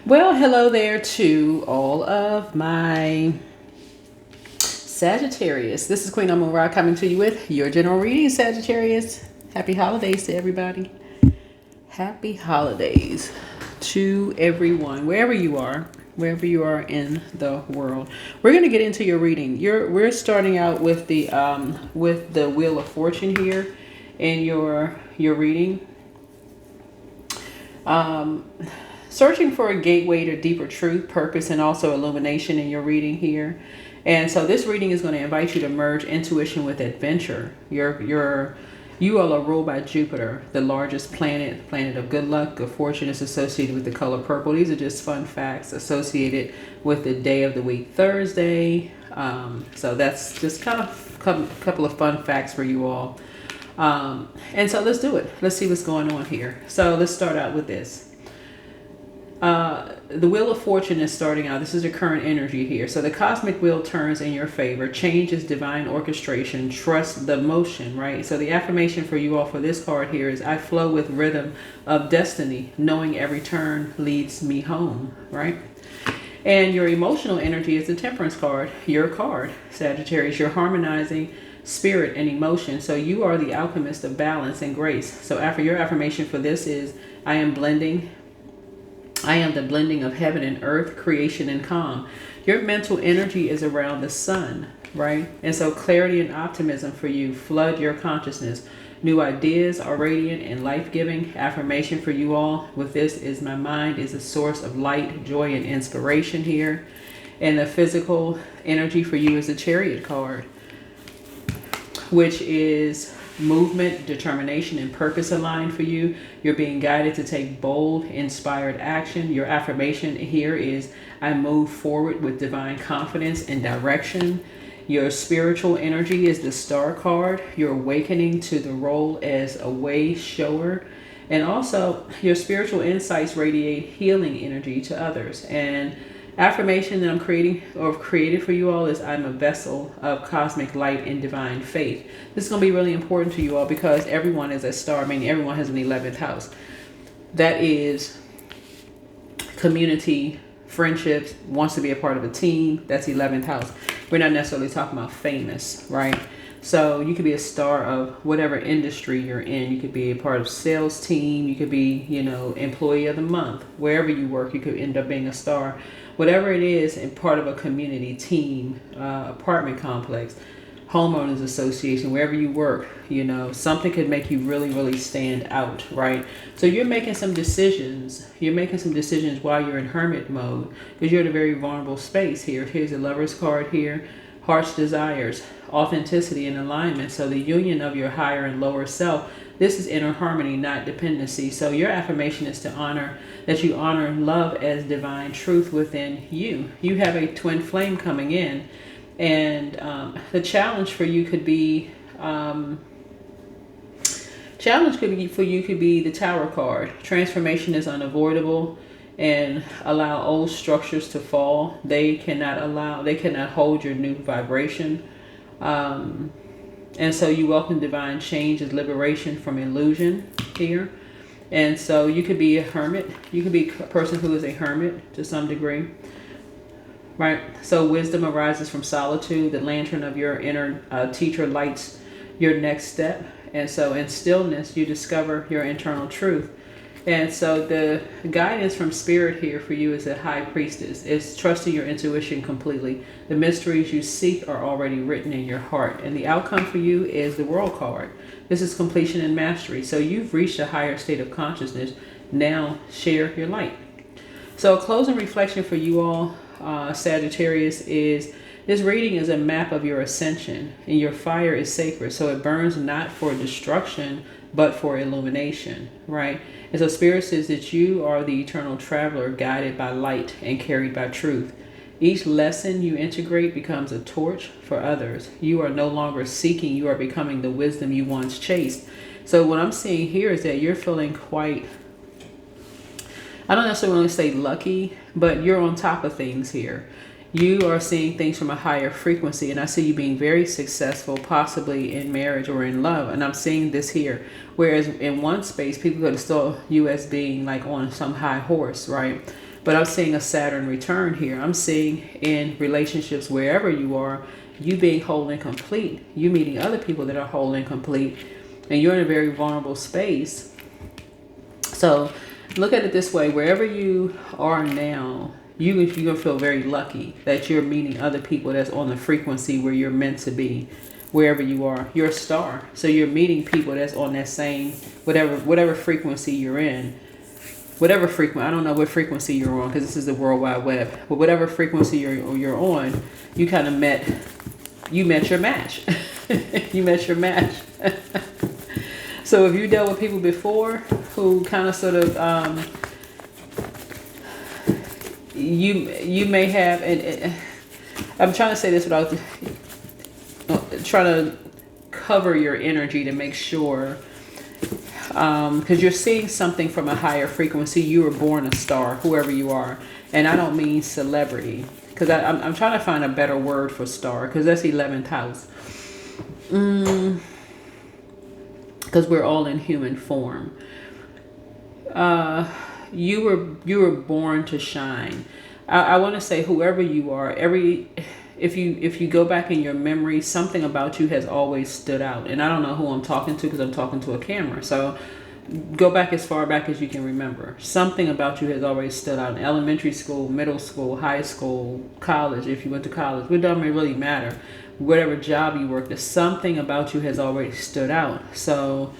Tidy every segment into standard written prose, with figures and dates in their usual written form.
Well, hello there to all of my Sagittarius. This is Queen Amora coming to you with your general reading, Sagittarius. Happy holidays to everybody. Happy holidays to everyone, wherever you are in the world. We're going to get into your reading. We're starting out with the Wheel of Fortune here in your reading. Searching for a gateway to deeper truth, purpose, and also illumination in your reading here. And so this reading is going to invite you to merge intuition with adventure. You all are ruled by Jupiter, the largest planet of good luck. Good fortune is associated with the color purple. These are just fun facts associated with the day of the week, Thursday. So that's just kind of a couple of fun facts for you all. And so let's do it. Let's see what's going on here. So let's start out with this. The Wheel of Fortune is starting out. This is the current energy here. So the cosmic wheel turns in your favor. Change is divine orchestration. Trust the motion, right? So the affirmation for you all for this card here is, I flow with rhythm of destiny, knowing every turn leads me home, right? And your emotional energy is the Temperance card, your card, Sagittarius. You're harmonizing spirit and emotion. So you are the alchemist of balance and grace. So after your affirmation for this is, I am the blending of heaven and earth, creation and calm. Your mental energy is around the sun, right? And so clarity and optimism for you flood your consciousness. New ideas are radiant and life-giving. Affirmation for you all with this is, my mind is a source of light, joy, and inspiration here. And the physical energy for you is the Chariot card, which is movement, determination, and purpose aligned for you. You're being guided to take bold, inspired action. Your affirmation here is, I move forward with divine confidence and direction. Your spiritual energy is the Star card. You're awakening to the role as a way shower. And also your spiritual insights radiate healing energy to others. And affirmation that I'm created for you all is, I'm a vessel of cosmic light and divine faith. This is going to be really important to you all because everyone is a star, meaning everyone has an 11th house. That is community, friendships, wants to be a part of a team. That's 11th house. We're not necessarily talking about famous, right? So you could be a star of whatever industry you're in. You could be a part of sales team. You could be, employee of the month. Wherever you work, you could end up being a star. Whatever it is, and part of a community, team, apartment complex, homeowners association, wherever you work, something could make you really, really stand out, right? So you're making some decisions. You're making some decisions while you're in hermit mode because you're in a very vulnerable space here. Here's the Lover's card here. Heart's desires, authenticity, and alignment. So the union of your higher and lower self. This is inner harmony, not dependency. So your affirmation is to honor love as divine truth within you. You have a twin flame coming in, and the challenge for you could be the Tower card. Transformation is unavoidable, and allow old structures to fall. They cannot hold your new vibration. And so you welcome divine change as liberation from illusion here. And so you could be a hermit. You could be a person who is a hermit to some degree, right? So wisdom arises from solitude. The lantern of your inner teacher lights your next step. And so in stillness, you discover your internal truth. And so the guidance from spirit here for you is a High Priestess. It's trusting your intuition completely. The mysteries you seek are already written in your heart. And the outcome for you is the World card. This is completion and mastery. So you've reached a higher state of consciousness. Now share your light. So a closing reflection for you all, Sagittarius, is this reading is a map of your ascension. And your fire is sacred. So it burns not for destruction, but for illumination, right? And so Spirit says that you are the eternal traveler guided by light and carried by truth. Each lesson you integrate becomes a torch for others. You are no longer seeking, you are becoming the wisdom you once chased. So what I'm seeing here is that you're feeling quite, I don't necessarily want to say lucky, but you're on top of things here. You are seeing things from a higher frequency, and I see you being very successful, possibly in marriage or in love. And I'm seeing this here. Whereas in one space, people could have saw you as being like on some high horse, right? But I'm seeing a Saturn return here. I'm seeing in relationships, wherever you are, you being whole and complete, you meeting other people that are whole and complete, and you're in a very vulnerable space. So look at it this way: wherever you are now, you're gonna feel very lucky that you're meeting other people that's on the frequency where you're meant to be. Wherever you are, you're a star, so you're meeting people that's on that same whatever frequency you're in. Whatever frequency, I don't know what frequency you're on, because this is the World Wide Web, but whatever frequency you're on, you kind of met your match. You met your match. So if you dealt with people before who kind of sort of you may have, and I'm trying to say this without trying to cover your energy to make sure, because you're seeing something from a higher frequency. You were born a star, whoever you are, and I don't mean celebrity, because I'm trying to find a better word for star, because that's 11th house. Because we're all in human form. You were born to shine. I want to say whoever you are, if you go back in your memory, something about you has always stood out. And I don't know who I'm talking to, because I'm talking to a camera. So go back as far back as you can remember. Something about you has always stood out in elementary school, middle school, high school, college. If you went to college, it doesn't really matter. Whatever job you worked at, something about you has always stood out. So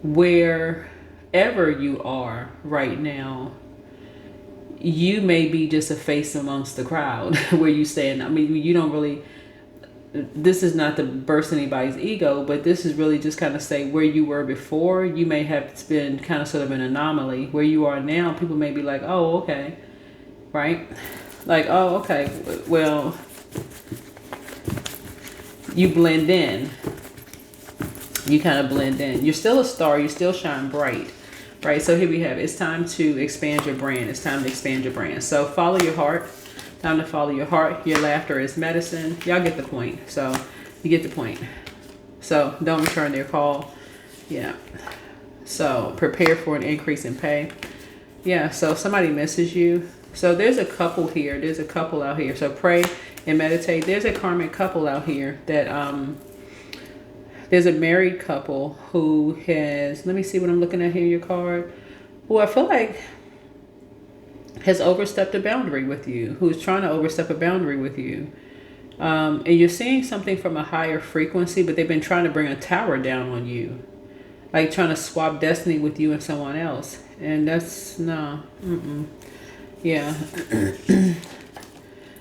wherever you are right now, you may be just a face amongst the crowd where you stand. I mean, you don't really, this is not to burst anybody's ego, but this is really just kind of say where you were before. You may have been kind of sort of an anomaly. Where you are now, people may be like, oh, okay, right? Like, oh, okay, well, you blend in. You kind of blend in. You're still a star. You still shine bright. Right, so here we have, it's time to expand your brand. It's time to expand your brand. So follow your heart. Time to follow your heart. Your laughter is medicine. Y'all get the point. So you get the point. So don't return their call. Yeah. So prepare for an increase in pay. Yeah, so somebody misses you. So there's a couple here. There's a couple out here. So pray and meditate. There's a karmic couple out here that there's a married couple who has, let me see what I'm looking at here in your card, who I feel like has overstepped a boundary with you, who's trying to overstep a boundary with you. And you're seeing something from a higher frequency, but they've been trying to bring a tower down on you. Like trying to swap destiny with you and someone else. And that's, no. Yeah.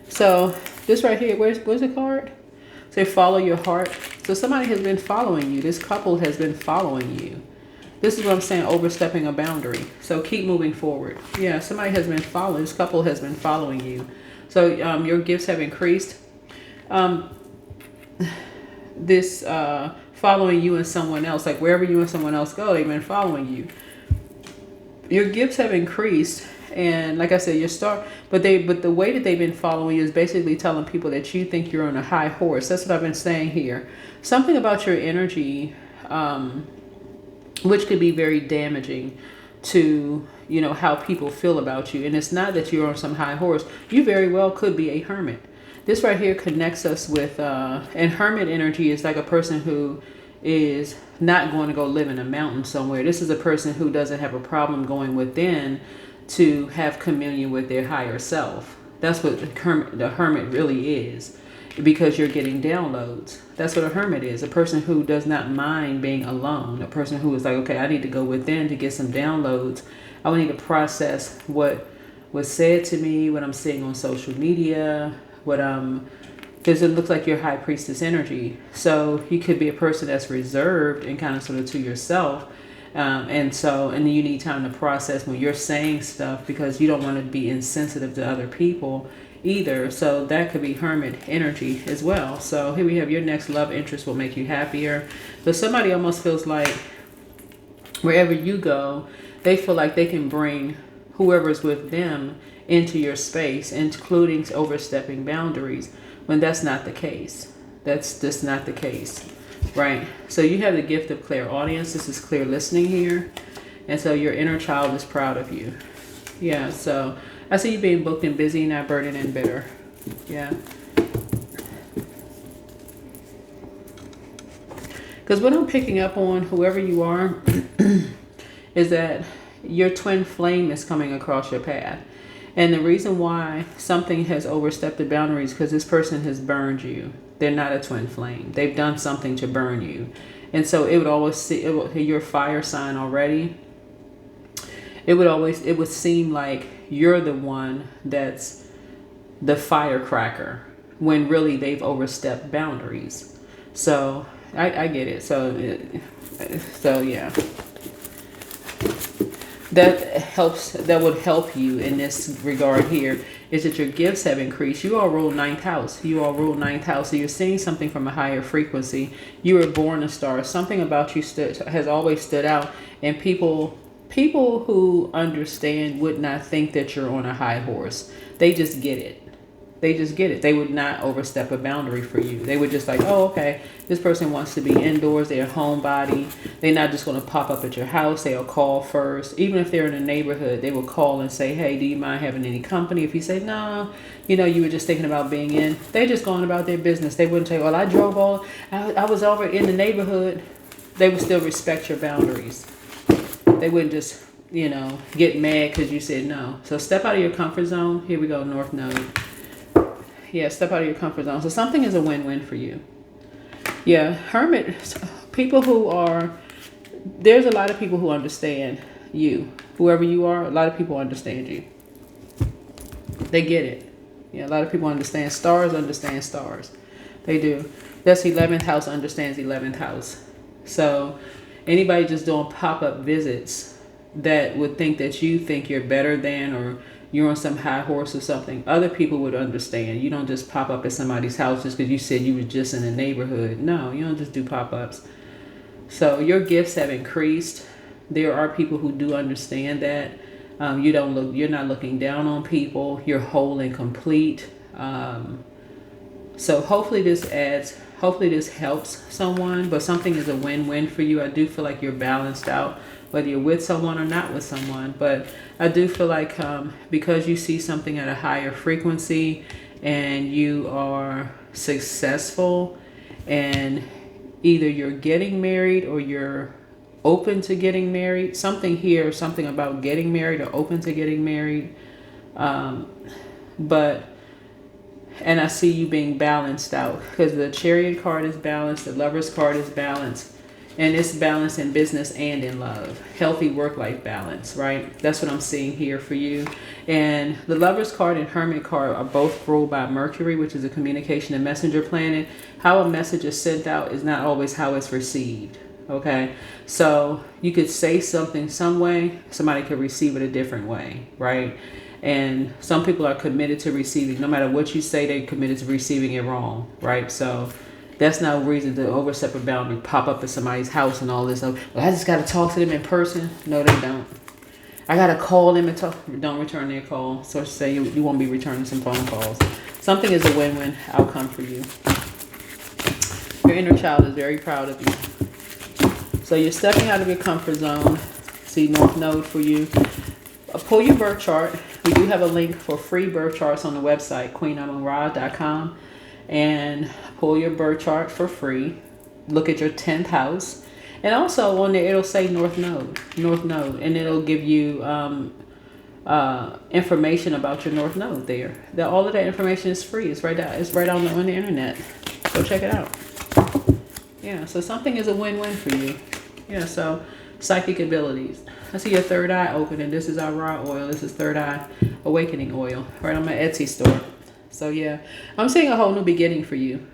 So this right here, where's the card? Say follow your heart. So somebody has been following you. This couple has been following you. This is what I'm saying, overstepping a boundary. So keep moving forward. Yeah, somebody has been following. This couple has been following you. So your gifts have increased. This following you and someone else, like wherever you and someone else go, they've been following you. Your gifts have increased. And like I said, but the way that they've been following you is basically telling people that you think you're on a high horse. That's what I've been saying here. Something about your energy, which could be very damaging to, how people feel about you. And it's not that you're on some high horse. You very well could be a hermit. This right here connects us with, and hermit energy is like a person who is not going to go live in a mountain somewhere. This is a person who doesn't have a problem going within to have communion with their higher self. That's what the hermit really is, because you're getting downloads. That's what a hermit is, a person who does not mind being alone, a person who is like, okay, I need to go within to get some downloads. I need to process what was said to me, what I'm seeing on social media, because it looks like your high priestess energy. So you could be a person that's reserved and kind of sort of to yourself. And then you need time to process when you're saying stuff, because you don't want to be insensitive to other people either. So that could be hermit energy as well. So here we have your next love interest will make you happier. But somebody almost feels like wherever you go, they feel like they can bring whoever's with them into your space, including overstepping boundaries, when that's not the case. That's just not the case. Right. So you have the gift of clairaudience. This is clear listening here. And so your inner child is proud of you. Yeah, so I see you being booked and busy, not burdened and bitter. Yeah. Because what I'm picking up on, whoever you are, is that your twin flame is coming across your path. And the reason why something has overstepped the boundaries because this person has burned you. They're not a twin flame. They've done something to burn you. And so it would always your fire sign already. It would seem like you're the one that's the firecracker when really they've overstepped boundaries. So I get it. So yeah. That would help you in this regard here is that your gifts have increased. You all rule ninth house. So you're seeing something from a higher frequency. You were born a star. Something about you has always stood out. And people who understand would not think that you're on a high horse. They just get it. They would not overstep a boundary for you. They would just like, oh, okay, this person wants to be indoors. They're a homebody. They're not just going to pop up at your house. They'll call first. Even if they're in a neighborhood, they will call and say, hey, do you mind having any company? If you say, no, you were just thinking about being in. They're just going about their business. They wouldn't say, well, I was over in the neighborhood. They would still respect your boundaries. They wouldn't just, get mad because you said no. So step out of your comfort zone. Here we go, North Node. Yeah, step out of your comfort zone. So something is a win-win for you. Yeah, Hermit, there's a lot of people who understand you. Whoever you are, a lot of people understand you. They get it. Yeah, a lot of people understand. Stars understand stars. They do. That's 11th house understands 11th house. So anybody just doing pop-up visits that would think that you think you're better than or you're on some high horse or something, other people would understand. You don't just pop up at somebody's house just because you said you were just in the neighborhood. No, you don't just do pop-ups. So your gifts have increased. There are people who do understand that. You're not looking down on people. You're whole and complete. So hopefully this helps someone, but something is a win-win for you. I do feel like you're balanced out, whether you're with someone or not with someone. But I do feel like because you see something at a higher frequency and you are successful and either you're getting married or you're open to getting married, something about getting married or open to getting married. And I see you being balanced out because the Chariot card is balanced, the Lover's card is balanced. And it's balanced in business and in love. Healthy work-life balance, right? That's what I'm seeing here for you. And the Lover's card and Hermit card are both ruled by Mercury, which is a communication and messenger planet. How a message is sent out is not always how it's received, okay? So you could say something some way, somebody could receive it a different way, right? And some people are committed to receiving. No matter what you say, they're committed to receiving it wrong, right? So that's no reason to overstep a boundary, pop up at somebody's house and all this. Well, I just got to talk to them in person. No, they don't. I got to call them and talk. Don't return their call. So say you won't be returning some phone calls. Something is a win-win outcome for you. Your inner child is very proud of you. So you're stepping out of your comfort zone. See North Node for you. Pull your birth chart. We do have a link for free birth charts on the website, queenamonra.com. And pull your birth chart for free. Look at your 10th house. And also on there, it'll say North Node. And it'll give you information about your North Node there. All of that information is free. It's right on the internet. Go check it out. Yeah, so something is a win-win for you. Yeah, so psychic abilities. I see your third eye open, and this is our raw oil. This is third eye awakening oil right on my Etsy store. So yeah, I'm seeing a whole new beginning for you.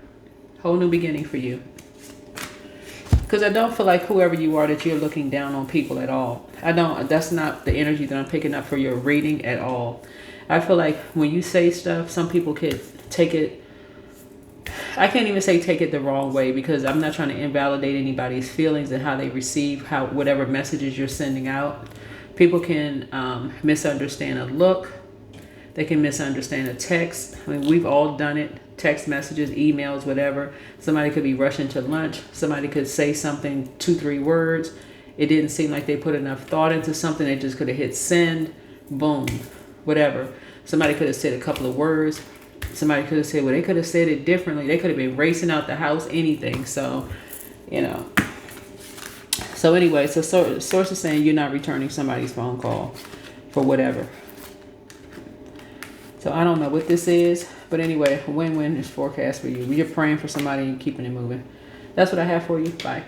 Because I don't feel like whoever you are that you're looking down on people at all. That's not the energy that I'm picking up for your reading at all. I feel like when you say stuff, some people could take it. I can't even say take it the wrong way because I'm not trying to invalidate anybody's feelings and how they receive whatever messages you're sending out. People can misunderstand a look. They can misunderstand a text. I mean, we've all done it. Text messages, emails, whatever. Somebody could be rushing to lunch. Somebody could say something, 2-3 words. It didn't seem like they put enough thought into something. They just could have hit send, boom, whatever. Somebody could have said a couple of words. Somebody could have said, well, they could have said it differently. They could have been racing out the house, anything. So, you know. So anyway, so source is saying you're not returning somebody's phone call for whatever. So I don't know what this is. But anyway, a win-win is forecast for you. You're praying for somebody and keeping it moving. That's what I have for you. Bye.